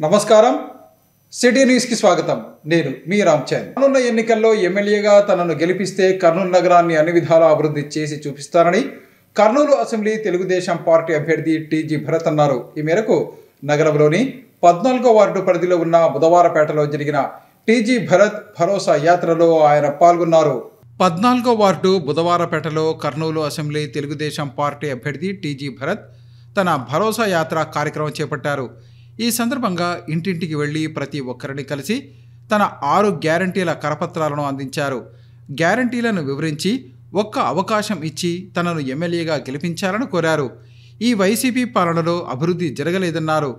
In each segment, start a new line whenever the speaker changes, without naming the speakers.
నమస్కారం city news కి స్వాగతం నేను మీ రామ్చంద్ రానున్న ఎన్నికల్లో ఎమ్మెల్యేగా తనను గెలిపిస్తే కర్నూలు నగరాన్ని అన్ని విధాలా అభివృద్ధి చేసి చూపిస్తారని కర్నూలు అసెంబ్లీ తెలుగుదేశం పార్టీ అభ్యర్థి టీజీ భరత్ అన్నారు. ఈ మేరకు నగరంలోని 14వ వార్డు పరిధిలో ఉన్న బుధవారపేటలో జరిగిన టీజీ భరత్ భరోసా యాత్రలో ఆయన పాల్గొన్నారు. 14వ వార్డు బుధవారపేటలో కర్నూలు అసెంబ్లీ తెలుగుదేశం పార్టీ అభ్యర్థి టీజీ భరత్ తన భరోసా యాత్ర కార్యక్రమం చేపట్టారు. ఈ సందర్భంగా ఇంటింటికి వెళ్లి ప్రతి ఒక్కరిని కలిసి తన 6 గ్యారంటీల కరపత్రాలను అందించారు. గ్యారంటీలను వివరించి ఒక్క అవకాశం ఇచ్చి తనను ఎమ్మెల్యేగా గెలిపించాలని కోరారు. ఈ వైసీపీ పాలనలో అభివృద్ధి జరగలేదన్నారు.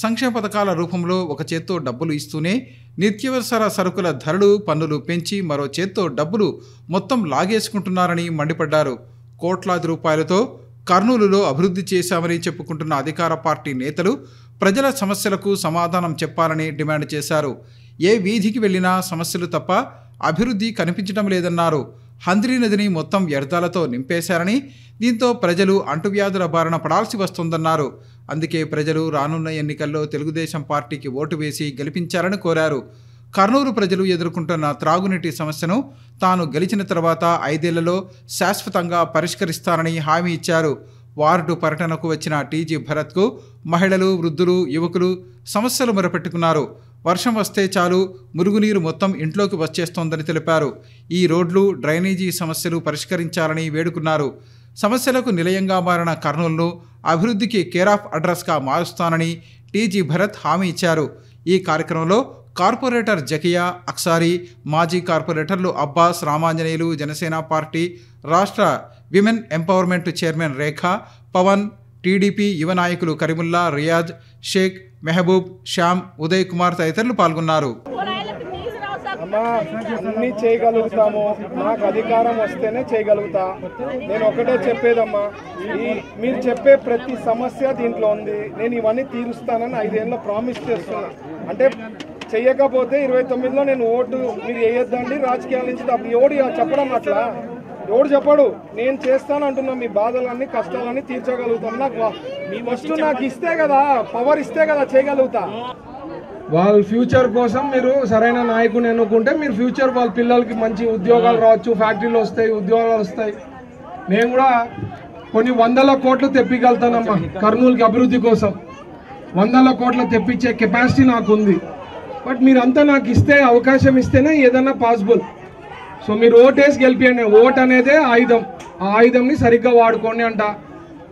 సంక్షేమ పథకాల రూపంలో ఒక చేత్తో డబ్బులు ఇస్తూనే నిత్యావసర సరుకుల ధరలు పన్నులు పెంచి మరో చేత్తో డబ్బులు మొత్తం లాగేసుకుంటున్నారని మండిపడ్డారు. కోట్లాది రూపాయలతో కర్నూలులో అభివృద్ధి చేశామని చెప్పుకుంటున్న అధికార పార్టీ నేతలు ప్రజల సమస్యలకు సమాధానం చెప్పాలని డిమాండ్ చేశారు. ఏ వీధికి వెళ్లినా సమస్యలు తప్ప అభివృద్ధి కనిపించడం లేదన్నారు. హంద్రీ నదిని మొత్తం వ్యర్థాలతో నింపేశారని, దీంతో ప్రజలు అంటువ్యాధుల బారిన పడాల్సి వస్తోందన్నారు. అందుకే ప్రజలు రానున్న ఎన్నికల్లో తెలుగుదేశం పార్టీకి ఓటు వేసి గెలిపించాలని కోరారు. కర్నూలు ప్రజలు ఎదుర్కొంటున్న త్రాగునీటి సమస్యను తాను గెలిచిన తర్వాత 5 ఏళ్లలో శాశ్వతంగా పరిష్కరిస్తానని హామీ ఇచ్చారు. వార్డు పర్యటనకు వచ్చిన టీజీ భరత్కు మహిళలు, వృద్ధులు, యువకులు సమస్యలు మొరపెట్టుకున్నారు. వర్షం వస్తే చాలు మురుగునీరు మొత్తం ఇంట్లోకి వచ్చేస్తోందని తెలిపారు. ఈ రోడ్లు, డ్రైనేజీ సమస్యలు పరిష్కరించాలని వేడుకున్నారు. సమస్యలకు నిలయంగా మారిన కర్నూలును అభివృద్ధికి కేర్ ఆఫ్ అడ్రస్గా మారుస్తానని టీజీ భరత్ హామీ ఇచ్చారు. ఈ కార్యక్రమంలో కార్పొరేటర్ జకియా అక్సారీ, మాజీ కార్పొరేటర్లు అబ్బాస్, రామాంజనేయులు, జనసేన పార్టీ రాష్ట్ర విమెన్ ఎంపవర్మెంట్ చైర్మన్ రేఖా, పవన్, టీడీపీ యువ నాయకులు కరీముల్లా, రియాజ్, షేక్, మెహబూబ్, శ్యామ్, ఉదయ్ కుమార్ తదితరులు పాల్గొన్నారు.
అన్నీ చేయగలుగుతాము, నాకు అధికారం వస్తేనే చేయగలుగుతా. నేను ఒకటే చెప్పేదమ్మా, మీరు చెప్పే ప్రతి సమస్య దీంట్లో ఉంది. నేను ఇవన్నీ తీరుస్తానని 5 ఏళ్ళలో ప్రామిస్ చేస్తున్నా. అంటే చెయ్యకపోతే 29లో నేను ఓటు మీరు వేయొద్దండి, రాజకీయాల నుంచి ఎవడు చెప్పడం అట్లా ఎవడు చెప్పడు. నేను చేస్తాను అంటున్నా. మీ బాధలన్నీ కష్టాలన్నీ తీర్చగలుగుతాను. ఫస్ట్ నాకు ఇస్తే కదా, పవర్ ఇస్తే కదా చేయగలుగుతా. వాళ్ళ ఫ్యూచర్ కోసం మీరు సరైన నాయకుని ఎన్నుకుంటే మీరు ఫ్యూచర్ వాళ్ళ పిల్లలకి మంచి ఉద్యోగాలు రావచ్చు, ఫ్యాక్టరీలు వస్తాయి, ఉద్యోగాలు వస్తాయి. నేను కూడా కొన్ని 100ల కోట్లు తెప్పిగలుగుతానమ్మా. కర్నూలుకి అభివృద్ధి కోసం 100ల కోట్లు తెప్పించే కెపాసిటీ నాకు ఉంది. బట్ మీరంతా నాకు ఇస్తే, అవకాశం ఇస్తేనే ఏదన్నా పాసిబుల్. సో మీరు ఓటేసి గెలిపియండి. ఓట్ అనేదే ఆయుధం. ఆ ఆయుధంని సరిగ్గా వాడుకోండి అంట.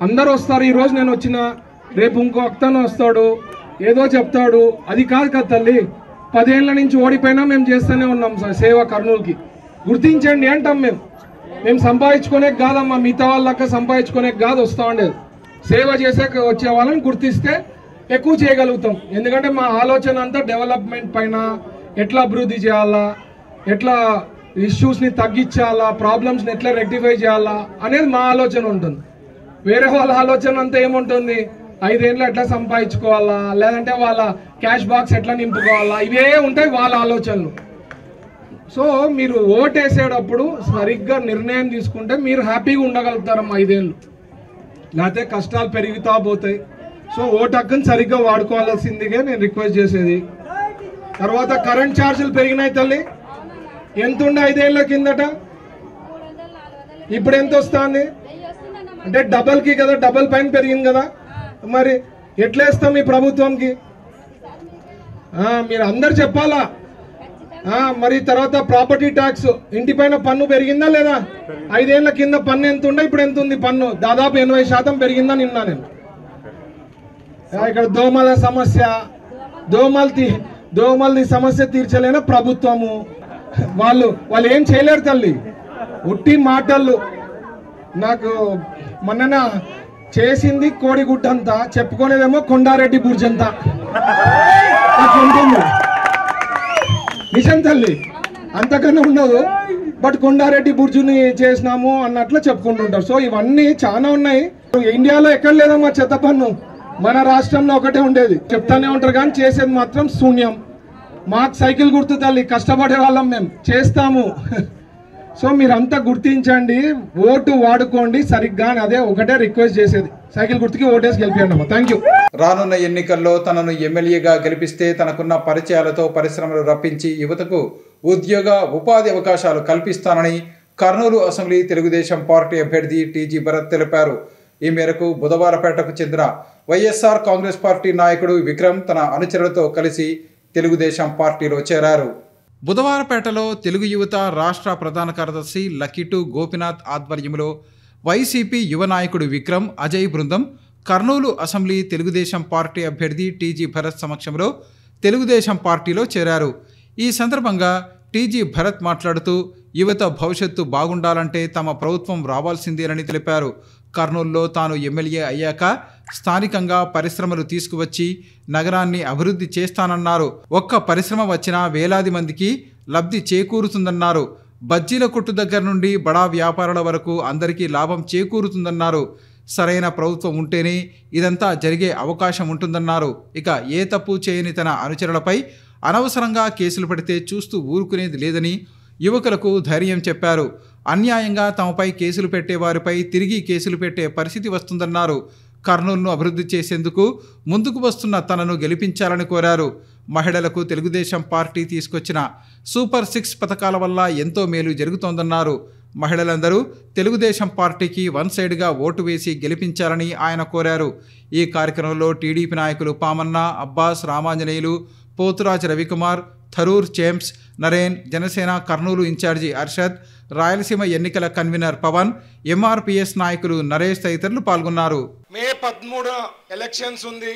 అందరు వస్తారు. ఈరోజు నేను వచ్చిన, రేపు ఇంకో అక్తను వస్తాడు, ఏదో చెప్తాడు. అది కాదు కదా తల్లి. 10 ఏళ్ల నుంచి ఓడిపోయినా మేము చేస్తూనే ఉన్నాం సార్ సేవ కర్నూలుకి. గుర్తించండి అంటాం. మేము సంపాదించుకునే కాదమ్మా, మిగతా వాళ్ళక్క సంపాదించుకునే కాదు వస్తూ ఉండేది. సేవ చేసే వచ్చే వాళ్ళని గుర్తిస్తే ఎక్కువ చేయగలుగుతాం. ఎందుకంటే మా ఆలోచన అంతా డెవలప్మెంట్ పైన, ఎట్లా అభివృద్ధి చేయాలా, ఎట్లా ఇష్యూస్ని తగ్గించాలా, ప్రాబ్లమ్స్ని ఎట్లా రెక్టిఫై చేయాలా అనేది మా ఆలోచన ఉంటుంది. వేరే వాళ్ళ ఆలోచన అంతా ఏముంటుంది, 5 ఏళ్ళు ఎట్లా సంపాదించుకోవాలా, లేదంటే వాళ్ళ క్యాష్ బాక్స్ ఎట్లా నింపుకోవాలా, ఇవే ఉంటాయి వాళ్ళ ఆలోచనలు. సో మీరు ఓటేసేటప్పుడు సరిగ్గా నిర్ణయం తీసుకుంటే మీరు హ్యాపీగా ఉండగలుగుతారమ్మా 5 ఏళ్ళు. లేకపోతే కష్టాలు పెరుగుతా పోతాయి. సో ఓటు హక్కుని సరిగ్గా వాడుకోవాల్సిందిగా నేను రిక్వెస్ట్ చేసేది. తర్వాత కరెంట్ ఛార్జీలు పెరిగినాయి తల్లి. ఎంత ఉండే 5 ఏళ్ల కిందట, ఇప్పుడు ఎంత వస్తుంది అంటే డబల్కి కదా, డబల్ పైన పెరిగింది కదా. మరి ఎట్లా ఇస్తాం ఈ ప్రభుత్వంకి? మీరు అందరు చెప్పాలా. మరి తర్వాత ప్రాపర్టీ ట్యాక్స్, ఇంటిపైన పన్ను పెరిగిందా లేదా? 5 ఏళ్ల కింద పన్ను ఎంత ఉండే, ఇప్పుడు ఎంత ఉంది పన్ను? దాదాపు 80% పెరిగిందా నిన్నా నేను. ఇక్కడ దోమల సమస్య, దోమలది సమస్య తీర్చలేని ప్రభుత్వము. వాళ్ళు ఏం చేయలేరు తల్లి, ఉట్టి మాటలు. నాకు మొన్న చేసింది కోడిగుడ్డంతా, చెప్పుకునేదేమో కొండారెడ్డి బుర్జంతా ఉంటుంది. నిజం తల్లి, అంతకన్నా ఉండదు. బట్ కొండారెడ్డి బుర్జుని చేసినాము అన్నట్లు చెప్పుకుంటుంటారు. సో ఇవన్నీ చాలా ఉన్నాయి. ఇండియాలో ఎక్కడ లేదమ్మా చెత్త పన్ను. మన రాష్ట్రంలో ఒకటే ఉండేది. చెప్తానే ఉంటారు కానీ చేసేది మాత్రం శూన్యం. మాకు సైకిల్ గుర్తు తల్లి, కష్టపడే వాళ్ళం, మేము చేస్తాము. సో మీరంతా గుర్తించండి, ఓటు వాడుకోండి సరిగ్గా. అదే ఒకటే రిక్వెస్ట్ చేసేది. సైకిల్ గుర్తుకి ఓటేసి గెలిపియండి అమ్మా. Thank you.
రానున్న ఎన్నికల్లో తనను ఎమ్మెల్యేగా గెలిపిస్తే తనకున్న పరిచయాలతో పరిశ్రమలు రప్పించి యువతకు ఉద్యోగ ఉపాధి అవకాశాలు కల్పిస్తానని కర్నూలు అసెంబ్లీ తెలుగుదేశం పార్టీ అభ్యర్థి టీజీ భరత్ తెలిపారు. ఈ మేరకు బుధవారపేటకు చెందిన వైఎస్ఆర్ కాంగ్రెస్ పార్టీ నాయకుడు విక్రమ్ తన అనుచరులతో కలిసి తెలుగుదేశం పార్టీలో చేరారు. బుధవారపేటలో తెలుగు యువత రాష్ట్ర ప్రధాన కార్యదర్శి లక్కీటు గోపినాథ్ ఆధ్వర్యంలో వైసీపీ యువ నాయకుడు విక్రమ్ అజయ్ బృందం కర్నూలు అసెంబ్లీ తెలుగుదేశం పార్టీ అభ్యర్థి టీజీ భరత్ సమక్షంలో తెలుగుదేశం పార్టీలో చేరారు. ఈ సందర్భంగా టీజీ భరత్ మాట్లాడుతూ యువత భవిష్యత్తు బాగుండాలంటే తమ ప్రభుత్వం రావాల్సిందేనని తెలిపారు. కర్నూలులో తాను ఎమ్మెల్యే అయ్యాక స్థానికంగా పరిశ్రమలు తీసుకువచ్చి నగరాన్ని అభివృద్ధి చేస్తానన్నారు. ఒక్క పరిశ్రమ వచ్చినా వేలాది మందికి లబ్ధి చేకూరుతుందన్నారు. బజ్జీల కొట్టు దగ్గర నుండి బడా వ్యాపారాల వరకు అందరికీ లాభం చేకూరుతుందన్నారు. సరైన ప్రభుత్వం ఉంటేనే ఇదంతా జరిగే అవకాశం ఉంటుందన్నారు. ఇక ఏ తప్పు చేయని తన అనుచరులపై అనవసరంగా కేసులు పెడితే చూస్తూ ఊరుకునేది లేదని యువకులకు ధైర్యం చెప్పారు. అన్యాయంగా తమపై కేసులు పెట్టే వారిపై తిరిగి కేసులు పెట్టే పరిస్థితి వస్తుందన్నారు. కర్నూలును అభివృద్ధి చేసేందుకు ముందుకు వస్తున్న తనను గెలిపించాలని కోరారు. మహిళలకు తెలుగుదేశం పార్టీ తీసుకొచ్చిన సూపర్ 6 పథకాల వల్ల ఎంతో మేలు జరుగుతోందన్నారు. మహిళలందరూ తెలుగుదేశం పార్టీకి వన్ సైడ్గా ఓటు వేసి గెలిపించాలని ఆయన కోరారు. ఈ కార్యక్రమంలో టీడీపీ నాయకులు పామన్న, అబ్బాస్, రామాంజనేయులు, పోతురాజ్ రవికుమార్, థరూర్ జేమ్స్, నరేన్, జనసేన కర్నూలు ఇన్ఛార్జి అర్షద్, రాయలసీమ ఎన్నికల కన్వీనర్ పవన్, ఎంఆర్పిఎస్ నాయకులు నరేష్ తదితరులు పాల్గొన్నారు.
మే 13 ఎలక్షన్స్ ఉంది.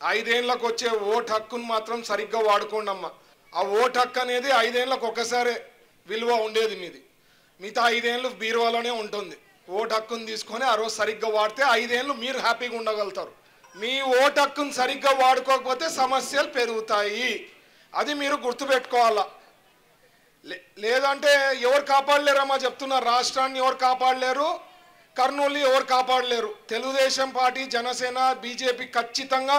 5 ఏళ్లకు వచ్చే ఓటు హక్కును మాత్రం సరిగ్గా వాడుకోండి అమ్మా. ఆ ఓటు హక్కు అనేది 5 ఏళ్లకు ఒకసారి విలువ ఉండేది మీది. మిగతా 5 ఏళ్ళు బీరువాలోనే ఉంటుంది. ఓటు హక్కును తీసుకొని ఆ రోజు సరిగ్గా వాడితే 5 ఏళ్ళు మీరు హ్యాపీగా ఉండగలుగుతారు. మీ ఓటు హక్కును సరిగ్గా వాడుకోకపోతే సమస్యలు పెరుగుతాయి. అది మీరు గుర్తుపెట్టుకోవాలా. లేదంటే ఎవరు కాపాడలేరమ్మా చెప్తున్నారు. రాష్ట్రాన్ని ఎవరు కాపాడలేరు, కర్నూలు ఎవరు కాపాడలేరు. తెలుగుదేశం పార్టీ, జనసేన, బీజేపీ ఖచ్చితంగా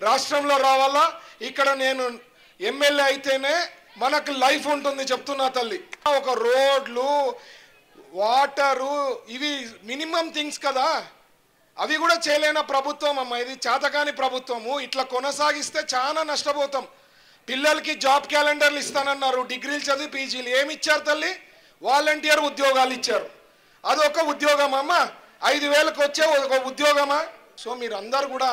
రాష్ట్రంలో రావాలా. ఇక్కడ నేను ఎమ్మెల్యే అయితేనే మనకు లైఫ్ ఉంటుంది చెప్తున్నా తల్లి. ఒక రోడ్లు, వాటరు, ఇవి మినిమం థింగ్స్ కదా, అవి కూడా చేయలేని ప్రభుత్వం అమ్మ ఇది. చేతకాని ప్రభుత్వము. ఇట్లా కొనసాగిస్తే చాలా నష్టపోతాం. పిల్లలకి జాబ్ క్యాలెండర్లు ఇస్తానన్నారు. డిగ్రీలు చదివి పీజీలు ఏమి ఇచ్చారు తల్లి? వాలంటీర్ ఉద్యోగాలు ఇచ్చారు. అదొక ఉద్యోగం అమ్మ. 5,000కు వచ్చే ఒక ఉద్యోగమా? సో మీరు అందరు కూడా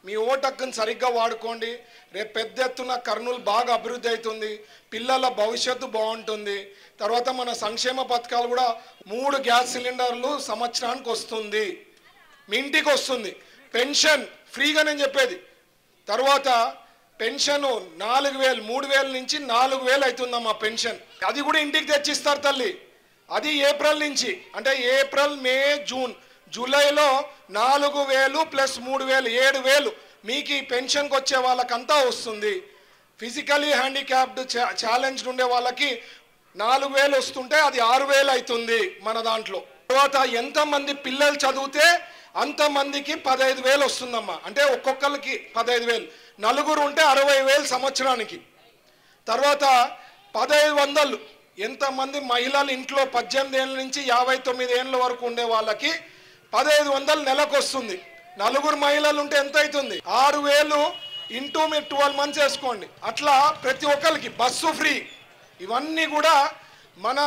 మీ ఓటు హక్కును సరిగ్గా వాడుకోండి. రేపు పెద్ద ఎత్తున కర్నూలు బాగా అభివృద్ధి అవుతుంది. పిల్లల భవిష్యత్తు బాగుంటుంది. తర్వాత మన సంక్షేమ పథకాలు కూడా 3 గ్యాస్ సిలిండర్లు సంవత్సరానికి వస్తుంది, మీ ఇంటికి వస్తుంది. పెన్షన్ ఫ్రీగా నేను చెప్పేది. తర్వాత పెన్షన్ 4,000, 3,000 నుంచి 4,000 అవుతుందమ్మా పెన్షన్. అది కూడా ఇంటికి తెచ్చిస్తారు తల్లి. అది ఏప్రిల్ నుంచి, అంటే ఏప్రిల్, మే, జూన్, జూలైలో 4,000 ప్లస్ 3,000 7,000 మీకు ఈ పెన్షన్కి వచ్చే వాళ్ళకంతా వస్తుంది. ఫిజికలీ హ్యాండిక్యాప్డ్, ఛాలెంజ్డ్ ఉండే వాళ్ళకి 4,000 వస్తుంటే అది 6,000 అవుతుంది మన దాంట్లో. తర్వాత ఎంతమంది పిల్లలు చదివితే అంతమందికి 15,000 వస్తుందమ్మా. అంటే ఒక్కొక్కరికి 15,000, నలుగురు ఉంటే 60,000 సంవత్సరానికి. తర్వాత 1,500 ఎంతమంది మహిళలు ఇంట్లో 18 ఏళ్ళ నుంచి 59 ఏళ్ళ వరకు ఉండే వాళ్ళకి 1,500 నెలకు వస్తుంది. నలుగురు మహిళలు ఉంటే ఎంత అవుతుంది? 6,000 ఇంటూ మీరు 12 మంత్స్ వేసుకోండి. అట్లా ప్రతి ఒక్కరికి బస్సు ఫ్రీ. ఇవన్నీ కూడా మన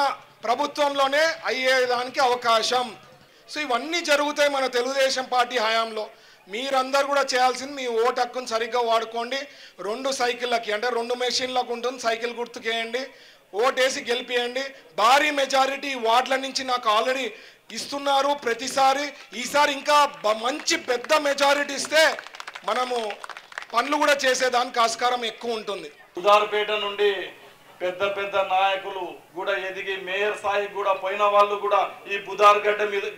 ప్రభుత్వంలోనే అయ్యేదానికి అవకాశం. సో ఇవన్నీ జరుగుతాయి మన తెలుగుదేశం పార్టీ హయాంలో. మీరందరూ కూడా చేయాల్సింది మీ ఓటు హక్కును సరిగ్గా వాడుకోండి. 2 సైకిళ్ళకి, అంటే 2 మెషిన్లకు ఉంటుంది, సైకిల్ గుర్తుకేయండి, ఓటేసి గెలిపియండి. భారీ మెజారిటీ వార్డుల నుంచి నాకు ఆల్రెడీ ఇస్తున్నారు ప్రతిసారి. ఈసారి ఇంకా మంచి పెద్ద మెజారిటీ ఇస్తే మనము పనులు కూడా చేసేదానికి ఆస్కారం ఎక్కువ ఉంటుంది.
బుధారపేట నుండి పెద్ద పెద్ద నాయకులు కూడా ఎదిగి మేయర్ స్థాయికి కూడా పోయిన వాళ్ళు కూడా ఈ బుధార్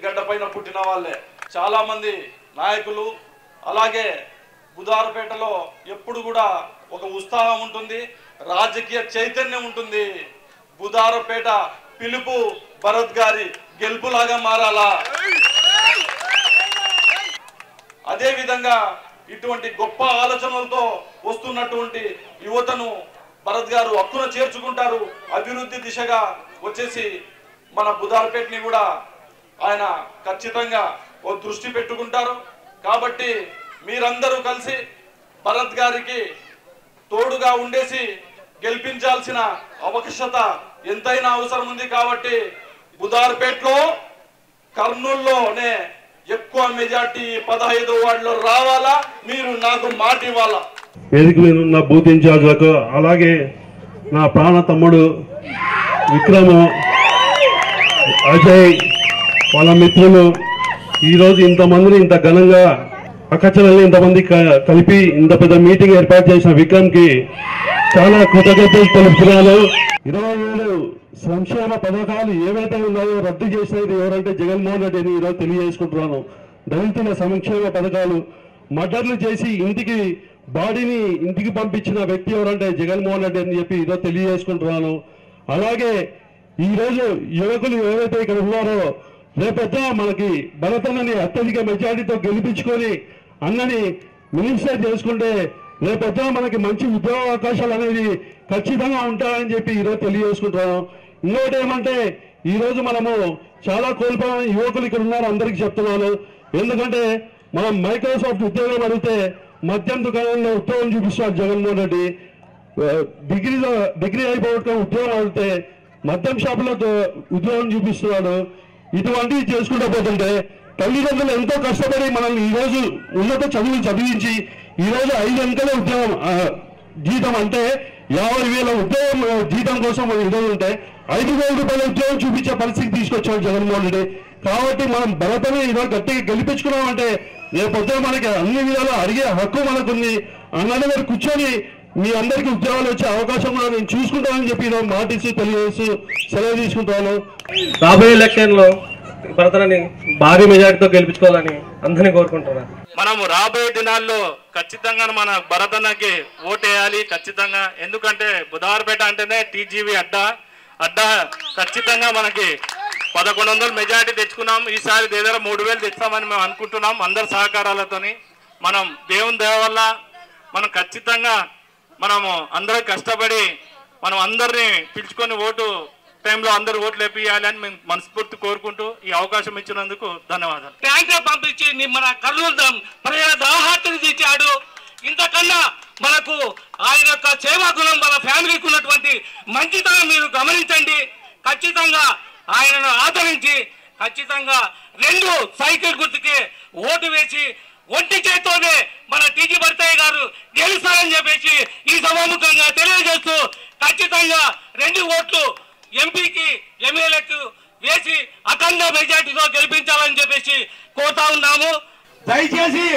గడ్డ పైన పుట్టిన వాళ్ళే చాలా మంది నాయకులు. అలాగే బుధారపేటలో ఎప్పుడు కూడా ఒక ఉత్సాహం ఉంటుంది, రాజకీయ చైతన్యం ఉంటుంది. బుధారపేట పిలుపు భరత్ గారి గెలుపులాగా మారాలా. అదే విధంగా ఇటువంటి గొప్ప ఆలోచనలతో వస్తున్నటువంటి యువతను భరత్ గారు హక్కున చేర్చుకుంటారు. అభివృద్ధి దిశగా వచ్చేసి మన బుధారపేటని కూడా ఆయన ఖచ్చితంగా ఓ దృష్టి పెట్టుకుంటారు. కాబట్టి మీరందరూ కలిసి భరత్ గారికి తోడుగా ఉండేసి గెలిపించాల్సిన అవకాశత ఎంతైనా అవసరం ఉంది. కాబట్టి బుధార్పేటలో కర్నూలులోనే ఎక్కువ మెజార్టీ 15 వార్డులో రావాలా, మీరు నాకు మాట ఇవ్వాలా.
వేదిక మీద ఉన్న బూత్ ఇన్ఛార్జ్లకు, అలాగే నా ప్రాణ తమ్ముడు విక్రము, అజయ్, వాళ్ళ మిత్రులు, ఈరోజు ఇంతమందిని ఇంత ఘనంగా అక్కచెల్లెల్ని ఇంతమంది కలిపి ఇంత పెద్ద మీటింగ్ ఏర్పాటు చేసిన విక్రమ్కి చాలా కృతజ్ఞతలు తెలుపుతున్నాను. 27 సంక్షేమ పథకాలు ఏవైతే ఉన్నాయో రద్దు చేసినది ఎవరంటే జగన్మోహన్ రెడ్డి అని ఈరోజు తెలియజేసుకుంటున్నాను. దళితుల సంక్షేమ పథకాలు, మర్డర్లు చేసి బాడీని ఇంటికి పంపించిన వ్యక్తి ఎవరంటే జగన్మోహన్ రెడ్డి అని చెప్పి ఈరోజు తెలియజేసుకుంటున్నాను. అలాగే ఈరోజు యువకులు ఏవైతే ఇక్కడ ఉన్నారో రేపెద్ద మనకి భరతన్నని అత్యధిక మెజారిటీతో గెలిపించుకొని అన్నని మినిస్టర్ చేసుకుంటే రేపెద్ద మనకి మంచి ఉద్యోగ అవకాశాలు అనేది ఖచ్చితంగా ఉంటాయని చెప్పి ఈరోజు తెలియజేసుకుంటున్నాను. ఇంకోటి ఏమంటే ఈరోజు మనము చాలా కోల్పోయిన యువకులు ఇక్కడ ఉన్నారు, అందరికీ చెప్తున్నాను. ఎందుకంటే మనం మైక్రోసాఫ్ట్ ఉద్యోగం అడిగితే మద్యం దుకాణంలో ఉద్యోగం చూపిస్తున్నారు జగన్మోహన్ రెడ్డి. డిగ్రీ అయిపోగొట్టుకుని ఉద్యోగం అడిగితే మద్యం షాపులో ఉద్యోగం చూపిస్తున్నాడు. ఇటువంటివి చేసుకుంటూ పోతుంటే తల్లిదండ్రులు ఎంతో కష్టపడి మనల్ని ఈరోజు ఉన్నత చదువులు చదివించి ఈరోజు 5 అంకెల ఉద్యోగం జీతం అంటే 50,000 ఉద్యోగం జీతం కోసం మనం ఈరోజు ఉంటే 5,000 రూపాయల ఉద్యోగం చూపించే పరిస్థితి తీసుకొచ్చాడు జగన్మోహన్ రెడ్డి. కాబట్టి మనం భరతని ఈరోజు గట్టిగా గెలిపించుకున్నామంటే రేపొద్దున మనకి అన్ని విధాలు అడిగే హక్కు మనకుంది. అన్న దగ్గర కూర్చొని మీ అందరికీ ఉద్యోగాలు వచ్చే అవకాశం కూడా నేను చూసుకుంటానని చెప్పి ఈరోజు మాటిస్తూ తెలియజేస్తూ సెలవు తీసుకుంటాను.
రాబోయే ఎలక్షన్లో భరతని భారీ మెజార్టీతో గెలిపించుకోవాలని అందరినీ కోరుకుంటున్నాను.
మనము రాబోయే దినాల్లో ఖచ్చితంగా మన భరతన్నకి ఓటేయాలి ఖచ్చితంగా. ఎందుకంటే బుధార్పేట అంటేనే టీజీవీ అడ్డా ఖచ్చితంగా మనకి 1100 మెజార్టీ తెచ్చుకున్నాం. ఈసారి దగ్గర 3000 తెచ్చామని మేము అనుకుంటున్నాం. అందరి సహకారాలతోని మనం దేవుని దయ వల్ల మనం ఖచ్చితంగా మనము అందరూ కష్టపడి మనం అందరినీ పిలుచుకొని ఓటు టైంలో అందరూ ఓట్లు వేపియాలని మేము మనస్ఫూర్తి కోరుకుంటూ ఈ అవకాశం ఇచ్చినందుకు ధన్యవాదాలు.
ట్యాంకర్ పంపించి మన కర్నూలు ప్రజల దాహార్తిని తీర్చాడు. ఇంతకన్నా మనకు ఆయన యొక్క సేవా గుణం మన ఫ్యామిలీకి ఉన్నటువంటి మంచితనం మీరు గమనించండి. ఖచ్చితంగా ఆయనను ఆదరించి ఖచ్చితంగా 2 సైకిల్ గుర్తుకి ఓటు వేసి ఒంటి చేతోనే మన టీజీ భరతయ్య గారు గెలుస్తారని చెప్పేసి ఈ సభాముఖంగా తెలియజేస్తూ ఖచ్చితంగా 2 ఓట్లు ఎంపీకి ఎమ్మెల్యేకు వేసి అఖండ మెజార్టీతో గెలిపించాలని చెప్పేసి కోరుతా ఉన్నాము.
దయచేసి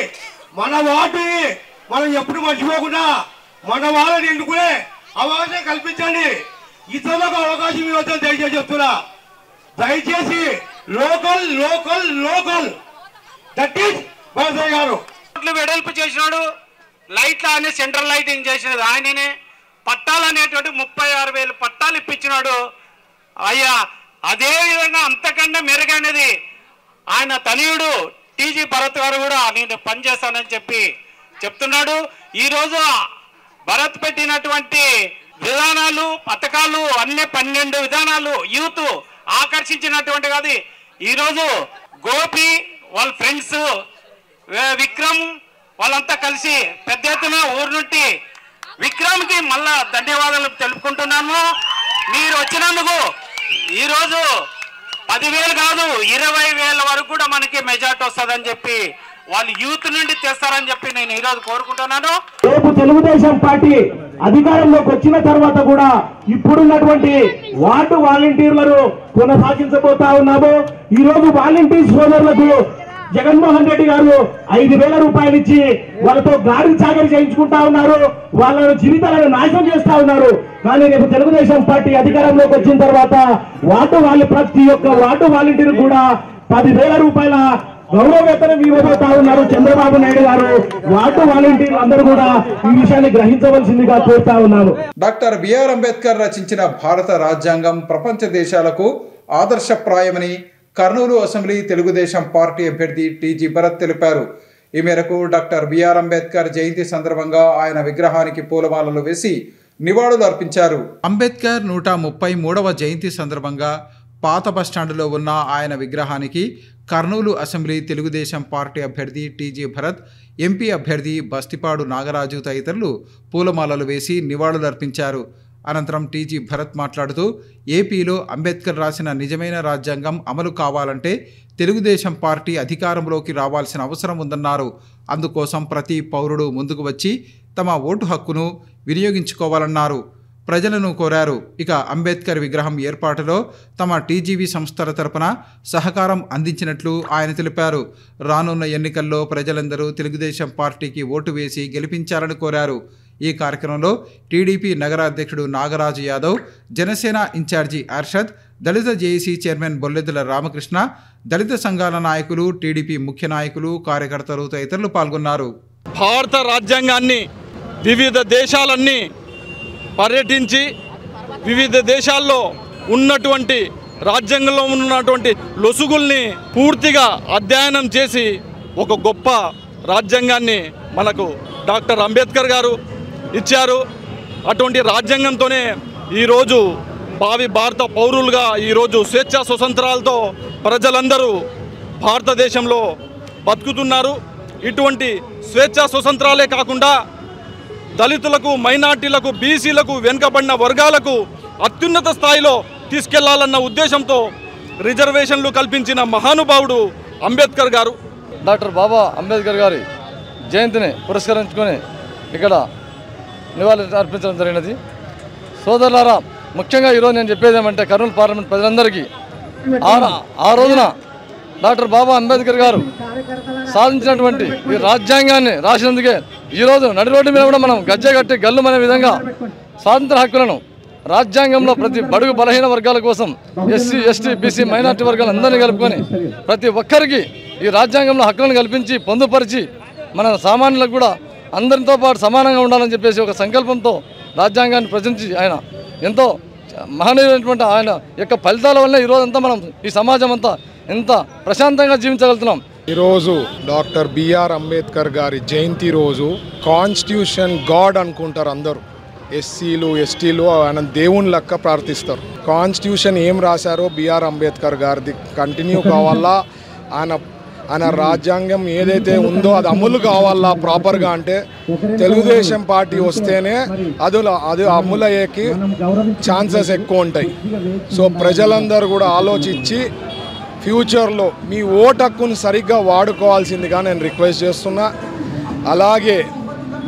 మన వాటిని మనం ఎప్పుడు మర్చిపోకుండా మన వాళ్ళని ఎన్నుకునే అవకాశం కల్పించండి. ఇతరులకు అవకాశం ఇవ్వద్దని దయచేసి చెప్తున్నా. దయచేసి local local local that is Bharathayya గారు.
వెడల్పు చేసినాడు, లైట్లు అనే సెంట్రల్ లైటింగ్ చేసినది ఆయననే. పట్టాలు అనేటువంటి 36,000 పట్టాలు ఇప్పించినాడు. అయ్యా అదే విధంగా అంతకన్నా మెరుగైనది ఆయన తనయుడు టీజీ భరత్ గారు కూడా నేను పనిచేస్తానని చెప్పి చెప్తున్నాడు. ఈరోజు భరత్ పెట్టినటువంటి విధానాలు పథకాలు అన్ని 12 విధానాలు యూత్ ఆకర్షించినటువంటి కాదు. ఈరోజు గోపి వాళ్ళ ఫ్రెండ్స్ విక్రమ్ వాళ్ళంతా కలిసి పెద్ద ఎత్తున ఊరు నుండి విక్రమ్కి మళ్ళా ధన్యవాదాలు తెలుపుకుంటున్నాము. మీరు వచ్చినందుకు ఈరోజు 10,000 కాదు 20,000 వరకు కూడా మనకి మెజార్టీ వస్తుందని చెప్పి వాళ్ళు యూత్ నుండి తెస్తారని చెప్పి నేను ఈరోజు కోరుకుంటున్నాను.
రేపు తెలుగుదేశం పార్టీ అధికారంలోకి వచ్చిన తర్వాత కూడా ఇప్పుడున్నటువంటి వార్డు వాలంటీర్లను కొనసాగించబోతా ఉన్నాము. ఈ రోజు వాలంటీర్ సోదరులకు జగన్మోహన్ రెడ్డి గారు 5,000 రూపాయలు ఇచ్చి వాళ్ళతో గాడి చాకరీ చేయించుకుంటా ఉన్నారు. వాళ్ళ జీవితాలను నాశనం చేస్తా ఉన్నారు. కానీ రేపు తెలుగుదేశం పార్టీ అధికారంలోకి వచ్చిన తర్వాత ప్రతి ఒక్క వార్డు వాలంటీర్ కూడా 10,000 రూపాయల గౌరవ వేతనం ఇవ్వబోతా ఉన్నారు చంద్రబాబు నాయుడు గారు. వార్డు వాలంటీర్లు అందరూ కూడా ఈ విషయాన్ని గ్రహించవలసిందిగా కోరుతా ఉన్నాను.
డాక్టర్ బిఆర్ అంబేద్కర్ రచించిన భారత రాజ్యాంగం ప్రపంచ దేశాలకు ఆదర్శప్రాయమని కర్నూలు అసెంబ్లీ తెలుగుదేశం పార్టీ అభ్యర్థి టీజీ భరత్ తెలిపారు. ఈ మేరకు డాక్టర్ బిఆర్ అంబేద్కర్ జయంతి సందర్భంగా ఆయన విగ్రహానికి పూలమాలలు వేసి నివాళులు అర్పించారు. అంబేద్కర్ 133వ జయంతి సందర్భంగా పాత బస్టాండులో ఉన్న ఆయన విగ్రహానికి కర్నూలు అసెంబ్లీ తెలుగుదేశం పార్టీ అభ్యర్థి టీజీ భరత్, ఎంపీ అభ్యర్థి బస్తిపాడు నాగరాజు తదితరులు పూలమాలలు వేసి నివాళులర్పించారు. అనంతరం టీజీ భరత్ మాట్లాడుతూ ఏపీలో అంబేద్కర్ రాసిన నిజమైన రాజ్యాంగం అమలు కావాలంటే తెలుగుదేశం పార్టీ అధికారంలోకి రావాల్సిన అవసరం ఉందన్నారు. అందుకోసం ప్రతి పౌరుడు ముందుకు వచ్చి తమ ఓటు హక్కును వినియోగించుకోవాలన్నారు. ప్రజలను కోరారు. ఇక అంబేద్కర్ విగ్రహం ఏర్పాటులో తమ టీజీవీ సంస్థల తరపున సహకారం అందించినట్లు ఆయన తెలిపారు. రానున్న ఎన్నికల్లో ప్రజలందరూ తెలుగుదేశం పార్టీకి ఓటు వేసి గెలిపించాలని కోరారు. ఈ కార్యక్రమంలో టీడీపీ నగర అధ్యక్షుడు నాగరాజు యాదవ్, జనసేన ఇన్ఛార్జి అర్షద్, దళిత జేఏసీ చైర్మన్ బొల్లెద్దుల రామకృష్ణ, దళిత సంఘాల నాయకులు, టీడీపీ ముఖ్య నాయకులు, కార్యకర్తలు తదితరులు పాల్గొన్నారు.
భారత రాజ్యాంగాన్ని వివిధ దేశాలన్నీ పర్యటించి వివిధ దేశాల్లో ఉన్నటువంటి రాజ్యాంగంలో ఉన్నటువంటి లొసుగుల్ని పూర్తిగా అధ్యయనం చేసి ఒక గొప్ప రాజ్యాంగాన్ని మనకు డాక్టర్ అంబేద్కర్ గారు ఇచ్చారు. అటువంటి రాజ్యాంగంతోనే ఈరోజు భావి భారత పౌరులుగా ఈరోజు స్వేచ్ఛా స్వతంత్రాలతో ప్రజలందరూ భారతదేశంలో బతుకుతున్నారు. ఇటువంటి స్వేచ్ఛా స్వతంత్రాలే కాకుండా దళితులకు, మైనార్టీలకు, బీసీలకు, వెనుకబడిన వర్గాలకు అత్యున్నత స్థాయిలో తీసుకెళ్లాలన్న ఉద్దేశంతో రిజర్వేషన్లు కల్పించిన మహానుభావుడు అంబేద్కర్ గారు.
డాక్టర్ బాబా అంబేద్కర్ గారి జయంతిని పురస్కరించుకొని ఇక్కడ నివాళులు అర్పించడం జరిగినది. సోదరులారా, ముఖ్యంగా ఈరోజు నేను చెప్పేది ఏమంటే కర్నూలు పార్లమెంట్ ప్రజలందరికీ ఆ రోజున డాక్టర్ బాబా అంబేద్కర్ గారు సాధించినటువంటి ఈ రాజ్యాంగాన్ని రాసినందుకే ఈరోజు నడి రోడ్డు మీద కూడా మనం గజ్జె కట్టి గల్లుమనే విధంగా స్వాతంత్ర హక్కులను రాజ్యాంగంలో ప్రతి బడుగు బలహీన వర్గాల కోసం ఎస్సీ, ఎస్టీ, బీసీ, మైనార్టీ వర్గాలు అందరినీ కలుపుకొని ప్రతి ఒక్కరికి ఈ రాజ్యాంగంలో హక్కులను కల్పించి పొందుపరిచి మన సామాన్యులకు కూడా అందరితో పాటు సమానంగా ఉండాలని చెప్పేసి ఒక సంకల్పంతో రాజ్యాంగాన్ని ప్రచురించి ఆయన ఎంతో మహనీయులైనటువంటి ఆయన యొక్క ఫలితాల వల్ల ఈరోజంతా మనం ఈ సమాజం అంతా ఎంత ప్రశాంతంగా జీవించగలుగుతున్నాం.
ఈరోజు డాక్టర్ బిఆర్ అంబేద్కర్ గారి జయంతి రోజు కాన్స్టిట్యూషన్ గాడ్ అనుకుంటారు అందరూ. ఎస్సీలు, ఎస్టీలు ఆయన దేవుని లెక్క ప్రార్థిస్తారు. కాన్స్టిట్యూషన్ ఏం రాశారో బిఆర్ అంబేద్కర్ గారిది కంటిన్యూ కావాలా, ఆయన రాజ్యాంగం ఏదైతే ఉందో అది అమలు కావాలా ప్రాపర్గా. అంటే తెలుగుదేశం పార్టీ వస్తేనే అది అమలు అయ్యేకి ఛాన్సెస్ ఎక్కువ ఉంటాయి. సో ప్రజలందరూ కూడా ఆలోచించి ఫ్యూచర్లో మీ ఓటు హక్కును సరిగ్గా వాడుకోవాల్సిందిగా నేను రిక్వెస్ట్ చేస్తున్నా. అలాగే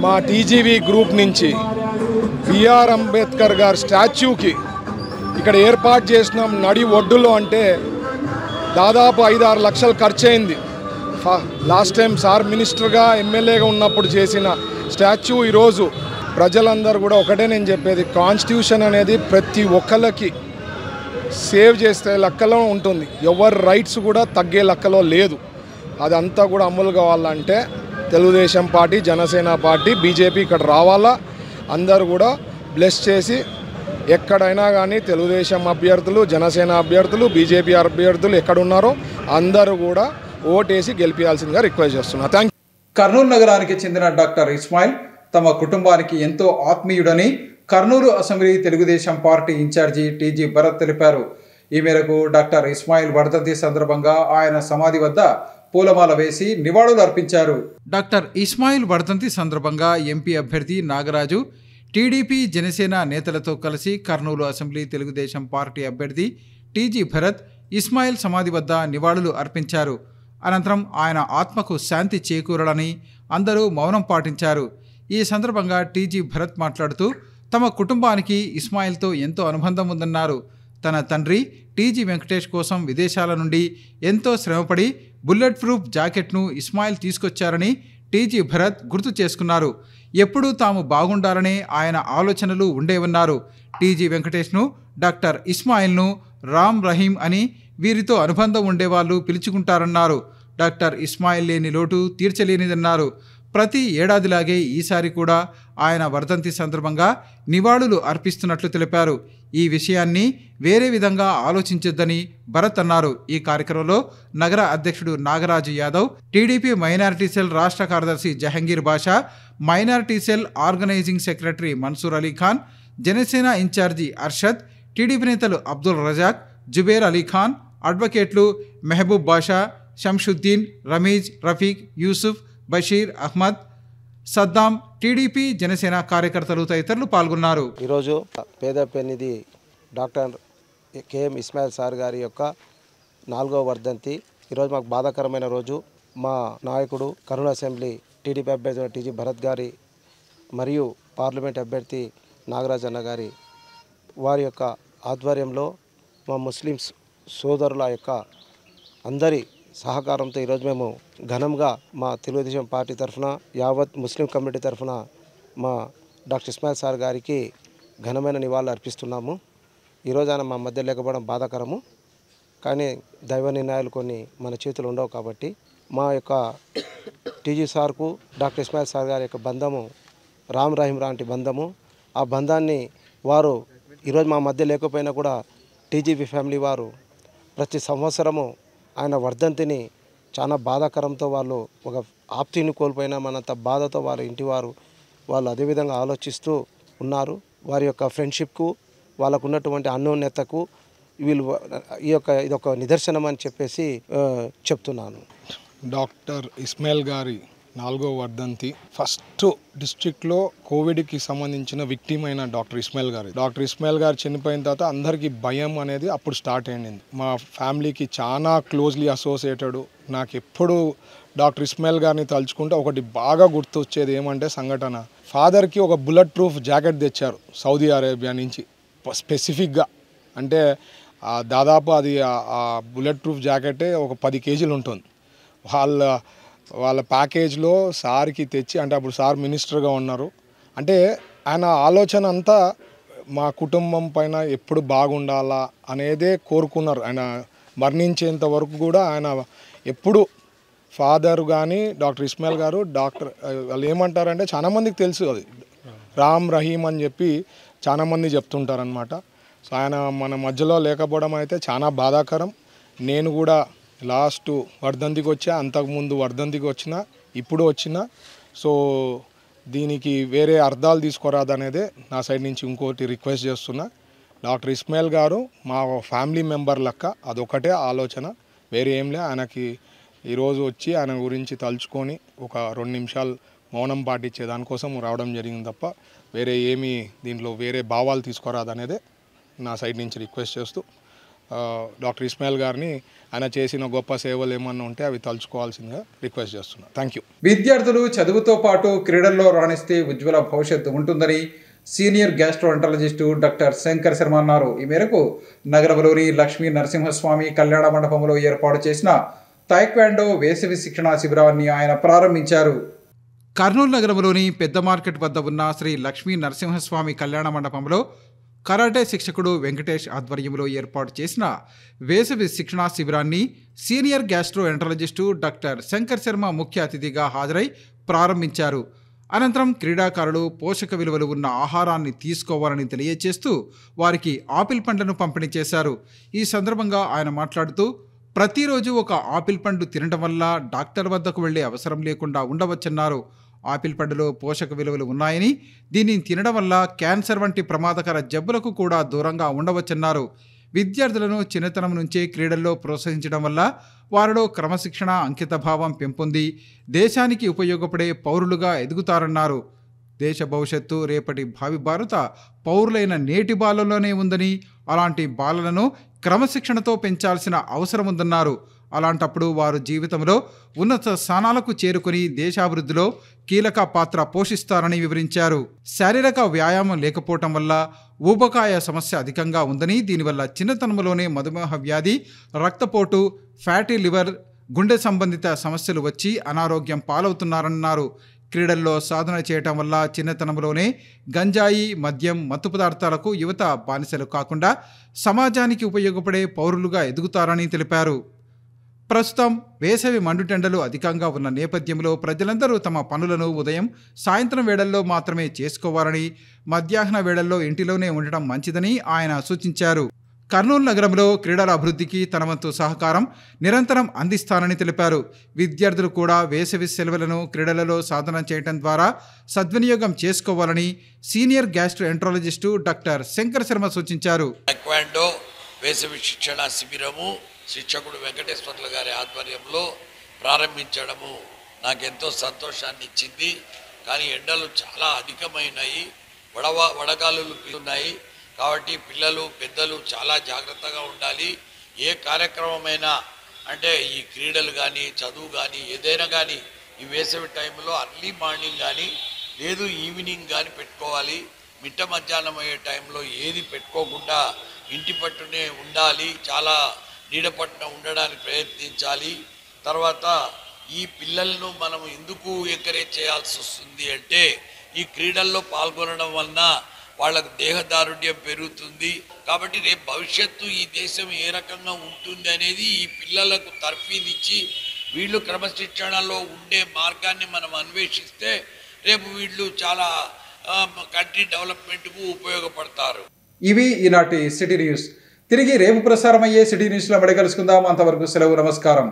మా టీజీవీ గ్రూప్ నుంచి బిఆర్ అంబేద్కర్ గారి స్టాచ్యూకి ఇక్కడ ఏర్పాటు చేసినాం నడి ఒడ్డులో. అంటే దాదాపు 5-6 లక్షలు ఖర్చు అయింది. లాస్ట్ టైం సార్ మినిస్టర్గా, ఎమ్మెల్యేగా ఉన్నప్పుడు చేసిన స్టాచ్యూ. ఈరోజు ప్రజలందరూ కూడా ఒకటే నేను చెప్పేది, కాన్స్టిట్యూషన్ అనేది ప్రతి ఒక్కరికి సేవ్ చేసే లెక్కలో ఉంటుంది. ఎవరి రైట్స్ కూడా తగ్గే లెక్కలో లేదు. అదంతా కూడా అమలు కావాలంటే Telugu Desam party, Janasena party, BJP ఇక్కడ రావాలా. అందరూ కూడా బ్లెస్ చేసి ఎక్కడైనా కానీ తెలుగుదేశం అభ్యర్థులు, జనసేన అభ్యర్థులు, బీజేపీ అభ్యర్థులు ఎక్కడున్నారో అందరూ కూడా ఓటేసి గెలిపించాల్సిందిగా రిక్వెస్ట్ చేస్తున్నా. Thank you.
కర్నూలు నగరానికి చెందిన డాక్టర్ ఇస్మాయిల్ తమ కుటుంబానికి ఎంతో ఆత్మీయుడని Kurnool assembly Telugu Desam party incharge TG Bharat తెలిపారు. ఈ మేరకు డాక్టర్ ఇస్మాయిల్ వర్ధంతి సందర్భంగా ఆయన సమాధి వద్ద పూలమాల వేసి నివాళులు అర్పించారు. డాక్టర్ ఇస్మాయిల్ వర్ధంతి సందర్భంగా ఎంపీ అభ్యర్థి నాగరాజు, టీడీపీ, జనసేన నేతలతో కలిసి కర్నూలు అసెంబ్లీ తెలుగుదేశం పార్టీ అభ్యర్థి టీజీ భరత్ ఇస్మాయిల్ సమాధి వద్ద నివాళులు అర్పించారు. అనంతరం ఆయన ఆత్మకు శాంతి చేకూరాలని అందరూ మౌనం పాటించారు. ఈ సందర్భంగా టీజీ భరత్ మాట్లాడుతూ తమ కుటుంబానికి ఇస్మాయిల్తో ఎంతో అనుబంధం ఉందన్నారు. తన తండ్రి టీజీ వెంకటేష్ కోసం విదేశాల నుండి ఎంతో శ్రమపడి బుల్లెట్ ప్రూఫ్ జాకెట్ను ఇస్మాయిల్ తీసుకొచ్చారని టీజీ భరత్ గుర్తు చేసుకున్నారు. ఎప్పుడూ తాము బాగుండాలనే ఆయన ఆలోచనలు ఉండేవన్నారు. టీజీ వెంకటేష్ను, డాక్టర్ ఇస్మాయిల్ను రామ్ రహీం అని వీరితో అనుబంధం ఉండేవాళ్ళు పిలుచుకుంటారన్నారు. డాక్టర్ ఇస్మాయిల్ లేని లోటు తీర్చలేనిదన్నారు. ప్రతి ఏడాదిలాగే ఈసారి కూడా ఆయన వర్ధంతి సందర్భంగా నివాళులు అర్పిస్తున్నట్లు తెలిపారు. ఈ విషయాన్ని వేరే విధంగా ఆలోచించొద్దని భరత్ అన్నారు. ఈ కార్యక్రమంలో నగర అధ్యక్షుడు Nagaraju Yadav, TDP minority cell రాష్ట్ర కార్యదర్శి Jahangir Basha, minority cell organizing secretary Mansoor Ali Khan, Janasena incharge Arshad, TDP నేతలు అబ్దుల్ రజాక్, జుబేర్ అలీ ఖాన్, అడ్వకేట్లు మెహబూబ్ బాషా, శంషుద్దీన్, రమీజ్, రఫీక్, యూసుఫ్, బషీర్, అహ్మద్, సద్దాం, టీడీపీ, జనసేన కార్యకర్తలు తదితరులు పాల్గొన్నారు.
ఈరోజు పేద పెన్నిధి డాక్టర్ కేఎం ఇస్మాయిల్ సార్ గారి యొక్క 4వ వర్ధంతి. ఈరోజు మాకు బాధాకరమైన రోజు. మా నాయకుడు కర్నూలు అసెంబ్లీ టీడీపీ అభ్యర్థి టీజీ భరత్ గారి మరియు పార్లమెంట్ అభ్యర్థి నాగరాజ్ అన్న గారి వారి యొక్క ఆధ్వర్యంలో మా ముస్లిమ్స్ సోదరుల యొక్క అందరి సహకారంతో ఈరోజు మేము ఘనంగా మా తెలుగుదేశం పార్టీ తరఫున యావత్ ముస్లిం కమ్యూనిటీ తరఫున మా డాక్టర్ ఇస్మాయిల్ సార్ గారికి ఘనమైన నివాళులు అర్పిస్తున్నాము. ఈరోజు ఆయన మా మధ్య లేకపోవడం బాధాకరము. కానీ దైవ నిర్ణయాలు కొన్ని మన చేతులు ఉండవు కాబట్టి మా యొక్క టీజీ సార్కు డాక్టర్ ఇస్మాయిల్ సార్ గారి యొక్క బంధము రామ్ రహీం లాంటి బంధము. ఆ బంధాన్ని వారు ఈరోజు మా మధ్య లేకపోయినా కూడా టీజీపీ ఫ్యామిలీ వారు ప్రతి సంవత్సరము ఆయన వర్ధంతిని చాలా బాధాకరంతో వాళ్ళు ఒక ఆప్తిని కోల్పోయినామన్నంత బాధతో వాళ్ళ ఇంటి వాళ్ళు అదేవిధంగా ఆలోచిస్తూ ఉన్నారు. వారి యొక్క ఫ్రెండ్షిప్కు వాళ్ళకు ఉన్నటువంటి అన్యోన్యతకు ఇదొక నిదర్శనం అని చెప్పేసి చెప్తున్నాను.
డాక్టర్ ఇస్మాయిల్ గారి 4వ వర్ధంతి. ఫస్ట్ డిస్ట్రిక్ట్లో కోవిడ్కి సంబంధించిన విక్టిమ్ అయిన డాక్టర్ ఇస్మాయిల్ గారు చనిపోయిన తర్వాత అందరికీ భయం అనేది అప్పుడు స్టార్ట్ అయింది. మా ఫ్యామిలీకి చాలా క్లోజ్లీ అసోసియేటెడ్. నాకు ఎప్పుడు డాక్టర్ ఇస్మాయిల్ గారిని తలుచుకుంటే ఒకటి బాగా గుర్తొచ్చేది ఏమంటే సంఘటన, ఫాదర్కి ఒక బుల్లెట్ ప్రూఫ్ జాకెట్ తెచ్చారు సౌదీ అరేబియా నుంచి స్పెసిఫిక్గా. అంటే దాదాపు అది ఆ బుల్లెట్ ప్రూఫ్ జాకెటే ఒక 10 కేజీలు ఉంటుంది. వాళ్ళ ప్యాకేజ్లో సార్కి తెచ్చి, అంటే అప్పుడు సార్ మినిస్టర్గా ఉన్నారు, అంటే ఆయన ఆలోచన అంతా మా కుటుంబం పైన ఎప్పుడు బాగుండాలా అనేదే కోరుకున్నారు. ఆయన మరణించేంత వరకు కూడా ఆయన ఎప్పుడు ఫాదర్ కానీ డాక్టర్ ఇస్మాయిల్ గారు వాళ్ళు ఏమంటారంటే చాలామందికి తెలుసు అది రామ్ రహీం అని చెప్పి చాలామంది చెప్తుంటారనమాట. సో ఆయన మన మధ్యలో లేకపోవడం అయితే చాలా బాధాకరం. నేను కూడా లాస్ట్ వర్ధంతికి వచ్చా, అంతకుముందు వర్ధంతికి వచ్చిన, ఇప్పుడు వచ్చిన. సో దీనికి వేరే అర్థాలు తీసుకోరాదనేదే నా సైడ్ నుంచి ఇంకోటి రిక్వెస్ట్ చేస్తున్నా. డాక్టర్ ఇస్మాయిల్ గారు మా ఫ్యామిలీ మెంబర్ లెక్క, అదొకటే ఆలోచన, వేరే ఏం లే. ఆయనకి ఈరోజు వచ్చి ఆయన గురించి తలుచుకొని ఒక 2 నిమిషాలు మౌనం పాటించే దానికోసం రావడం జరిగింది తప్ప వేరే ఏమీ దీంట్లో వేరే భావాలు తీసుకోరాదనేదే నా సైడ్ నుంచి రిక్వెస్ట్ చేస్తూ డాక్టర్ ఇస్మాయిల్ గారిని ఆయన చేసిన గొప్ప సేవలు ఏమన్నా ఉంటే అవి తలుచుకోవాల్సిందిగా రిక్వెస్ట్ చేస్తున్నాను. Thank you.
విద్యార్థులు చదువుతో పాటు క్రీడల్లో రాణిస్తే ఉజ్వల భవిష్యత్తు ఉంటుందని సీనియర్ గ్యాస్ట్రోఎంటరాలజిస్టు డాక్టర్ శంకర్ శర్మ అన్నారు. ఈ మేరకు నగరంలోని లక్ష్మీ నరసింహస్వామి కళ్యాణ మండపంలో ఏర్పాటు చేసిన తాయిక్వాండో వేసవి శిక్షణా శిబిరాన్ని ఆయన ప్రారంభించారు. కర్నూలు నగరంలోని పెద్ద మార్కెట్ వద్ద ఉన్న శ్రీ లక్ష్మీ నరసింహస్వామి కళ్యాణ మండపంలో కరాటే శిక్షకుడు వెంకటేష్ ఆధ్వర్యంలో ఏర్పాటు చేసిన వేసవి శిక్షణా శిబిరాన్ని సీనియర్ గ్యాస్ట్రోఎంటరాలజిస్టు డాక్టర్ శంకర్ శర్మ ముఖ్య అతిథిగా హాజరై ప్రారంభించారు. అనంతరం క్రీడాకారులు పోషక విలువలు ఉన్న ఆహారాన్ని తీసుకోవాలని తెలియజేస్తూ వారికి ఆపిల్ పండ్లను పంపిణీ చేశారు. ఈ సందర్భంగా ఆయన మాట్లాడుతూ, ప్రతిరోజు ఒక ఆపిల్ పండు తినడం వల్ల డాక్టర్ వద్దకు వెళ్లే అవసరం లేకుండా ఉండవచ్చన్నారు. ఆపిల్ పండులో పోషక విలువలు ఉన్నాయని, దీనిని తినడం వల్ల క్యాన్సర్ వంటి ప్రమాదకర జబ్బులకు కూడా దూరంగా ఉండవచ్చన్నారు. విద్యార్థులను చిన్నతనం నుంచే క్రీడల్లో ప్రోత్సహించడం వల్ల వారిలో క్రమశిక్షణ, అంకితభావం పెంపొంది దేశానికి ఉపయోగపడే పౌరులుగా ఎదుగుతారన్నారు. దేశ భవిష్యత్తు రేపటి భావి భారత పౌరులైన నేటి బాలల్లోనే ఉందని, అలాంటి బాలలను క్రమశిక్షణతో పెంచాల్సిన అవసరం ఉందన్నారు. అలాంటప్పుడు వారు జీవితంలో ఉన్నత స్థానాలకు చేరుకుని దేశాభివృద్ధిలో కీలక పాత్ర పోషిస్తారని వివరించారు. శారీరక వ్యాయామం లేకపోవటం వల్ల ఊబకాయ సమస్య అధికంగా ఉందని, దీనివల్ల చిన్నతనంలోనే మధుమేహ వ్యాధి, రక్తపోటు, ఫ్యాటీ లివర్, గుండె సంబంధిత సమస్యలు వచ్చి అనారోగ్యం పాలవుతున్నారన్నారు. క్రీడల్లో సాధన చేయటం వల్ల చిన్నతనంలోనే గంజాయి, మద్యం, మత్తు పదార్థాలకు యువత బానిసలు కాకుండా సమాజానికి ఉపయోగపడే పౌరులుగా ఎదుగుతారని తెలిపారు. ప్రస్తుతం వేసవి మండుటెండలు అధికంగా ఉన్న నేపథ్యంలో ప్రజలందరూ తమ పనులను ఉదయం, సాయంత్రం వేళల్లో మాత్రమే చేసుకోవాలని, మధ్యాహ్న వేళల్లో ఇంటిలోనే ఉండటం మంచిదని ఆయన సూచించారు. కర్నూలు నగరంలో క్రీడల అభివృద్ధికి తన వంతు సహకారం నిరంతరం అందిస్తానని తెలిపారు. విద్యార్థులు కూడా వేసవి సెలవులను క్రీడలలో సాధన చేయడం ద్వారా సద్వినియోగం చేసుకోవాలని సీనియర్ గ్యాస్ట్రోఎంటరాలజిస్టు డాక్టర్ శంకర్ శర్మ సూచించారు.
తాయిక్వాండో వేసవి శిక్షణ శిబిరము శిక్షకుడు వెంకటేశ్వర్లు గారి ఆధ్వర్యంలో ప్రారంభించడము నాకెంతో సంతోషాన్ని ఇచ్చింది. కానీ ఎండలు చాలా అధికమైనాయి, వడగాలులు ఉన్నాయి. కాబట్టి పిల్లలు పెద్దలు చాలా జాగ్రత్తగా ఉండాలి. ఏ కార్యక్రమమైనా అంటే ఈ క్రీడలు కానీ చదువు కానీ ఏదైనా కానీ ఈ వేసవి టైంలో అర్లీ మార్నింగ్ కానీ లేదు ఈవినింగ్ కానీ పెట్టుకోవాలి. మిట్ట మధ్యాహ్నం అయ్యే టైంలో ఏది పెట్టుకోకుండా ఇంటి పట్టునే ఉండాలి. చాలా నీడ పట్టున ఉండడానికి ప్రయత్నించాలి. తర్వాత ఈ పిల్లలను మనం ఎందుకు ఎంకరేజ్ చేయాల్సి వస్తుంది అంటే ఈ క్రీడల్లో పాల్గొనడం వలన వాళ్ళకు దేహదారుఢ్యం పెరుగుతుంది. కాబట్టి రేపు భవిష్యత్తు ఈ దేశం ఏ రకంగా ఉంటుంది అనేది ఈ పిల్లలకు తర్ఫీదిచ్చి వీళ్ళు క్రమశిక్షణలో ఉండే మార్గాన్ని మనం అన్వేషిస్తే రేపు వీళ్ళు చాలా కంట్రీ డెవలప్మెంట్కు ఉపయోగపడతారు.
ఇవి ఈనాటి సిటీ న్యూస్. తిరిగి రేపు ప్రసారమయ్యే సిటీ న్యూస్లో మళ్ళీ కలుసుకుందాం. అంతవరకు సెలవు, నమస్కారం.